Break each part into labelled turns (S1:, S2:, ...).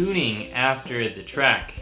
S1: tuning after the track.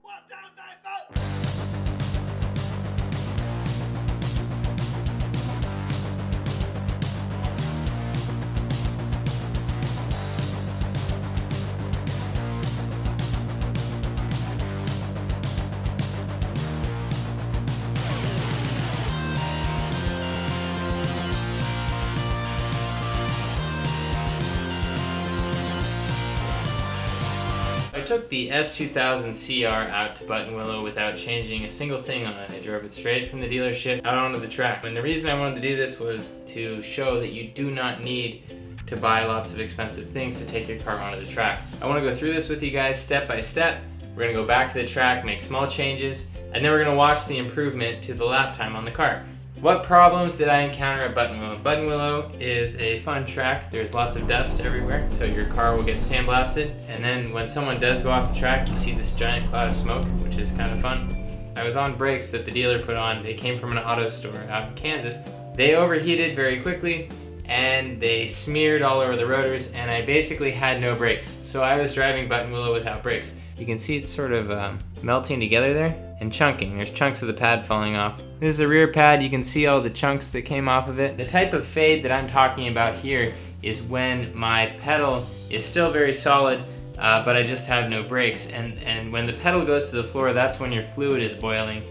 S1: I took the S2000 CR out to Buttonwillow without changing a single thing on it. I drove it straight from the dealership out onto the track. And the reason I wanted to do this was to show that you do not need to buy lots of expensive things to take your car onto the track. I want to go through this with you guys step by step. We're going to go back to the track, make small changes, and then we're going to watch the improvement to the lap time on the car. What problems did I encounter at Buttonwillow? Buttonwillow is a fun track. There's lots of dust everywhere, so your car will get sandblasted. And then when someone does go off the track, you see this giant cloud of smoke, which is kind of fun. I was on brakes that the dealer put on. They came from an auto store out in Kansas. They overheated very quickly, and they smeared all over the rotors, and I basically had no brakes. So I was driving Buttonwillow without brakes. You can see it's sort of melting together there and chunking. There's chunks of the pad falling off. This is a rear pad. You can see all the chunks that came off of it. The type of fade that I'm talking about here is when my pedal is still very solid, but I just have no brakes. And when the pedal goes to the floor, that's when your fluid is boiling.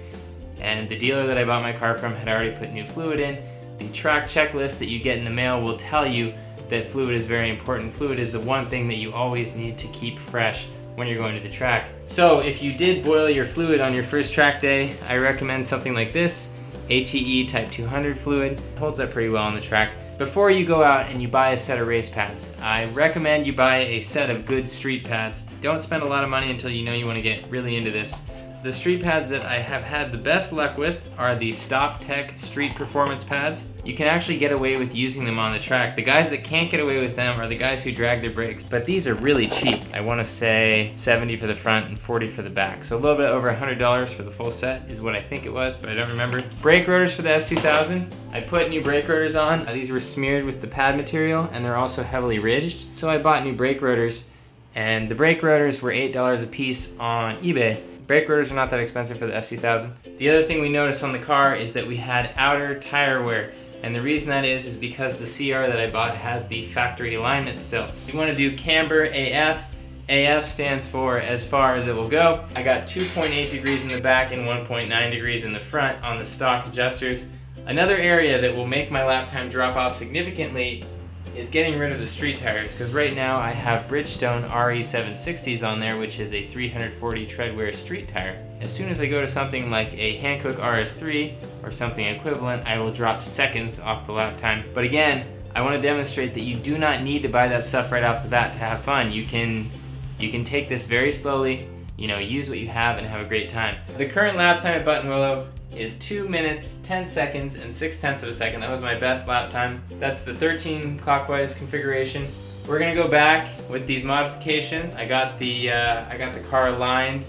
S1: And the dealer that I bought my car from had already put new fluid in. The track checklist that you get in the mail will tell you that fluid is very important. Fluid is the one thing that you always need to keep fresh when you're going to the track. So if you did boil your fluid on your first track day, I recommend something like this, ATE Type 200 fluid. It holds up pretty well on the track. Before you go out and you buy a set of race pads, I recommend you buy a set of good street pads. Don't spend a lot of money until you know you want to get really into this. The street pads that I have had the best luck with are the Stop Tech Street Performance pads. You can actually get away with using them on the track. The guys that can't get away with them are the guys who drag their brakes, but these are really cheap. I want to say $70 for the front and $40 for the back. So a little bit over $100 for the full set is what I think it was, but I don't remember. Brake rotors for the S2000. I put new brake rotors on. These were smeared with the pad material, and they're also heavily ridged. So I bought new brake rotors, and the brake rotors were $8 a piece on eBay. Brake rotors are not that expensive for the S2000. The other thing we noticed on the car is that we had outer tire wear. And the reason that is because the CR that I bought has the factory alignment still. You want to do camber AF. AF stands for as far as it will go. I got 2.8 degrees in the back and 1.9 degrees in the front on the stock adjusters. Another area that will make my lap time drop off significantly is getting rid of the street tires, because right now I have Bridgestone RE760s on there, which is a 340 treadwear street tire. As soon as I go to something like a Hankook RS3 or something equivalent, I will drop seconds off the lap time. But again, I want to demonstrate that you do not need to buy that stuff right off the bat to have fun. You can take this very slowly, use what you have and have a great time. The current lap time at Buttonwillow is 2 minutes, 10 seconds, and 0.6 of a second. That was my best lap time. That's the 13 clockwise configuration. We're gonna go back with these modifications. I got the car aligned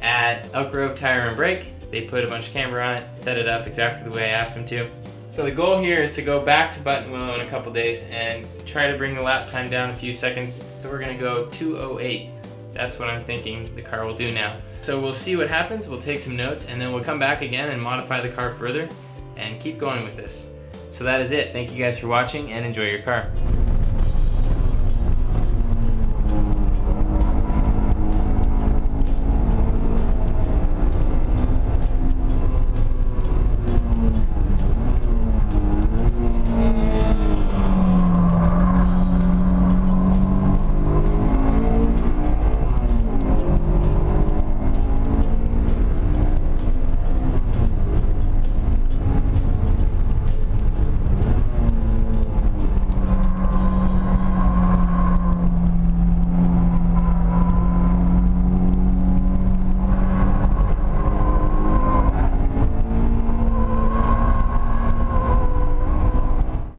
S1: at Elk Grove Tire and Brake. They put a bunch of camber on it, set it up exactly the way I asked them to. So the goal here is to go back to Buttonwillow in a couple days and try to bring the lap time down a few seconds. So we're gonna go 2:08. That's what I'm thinking the car will do now. So we'll see what happens, we'll take some notes, and then we'll come back again and modify the car further and keep going with this. So that is it. Thank you guys for watching and enjoy your car.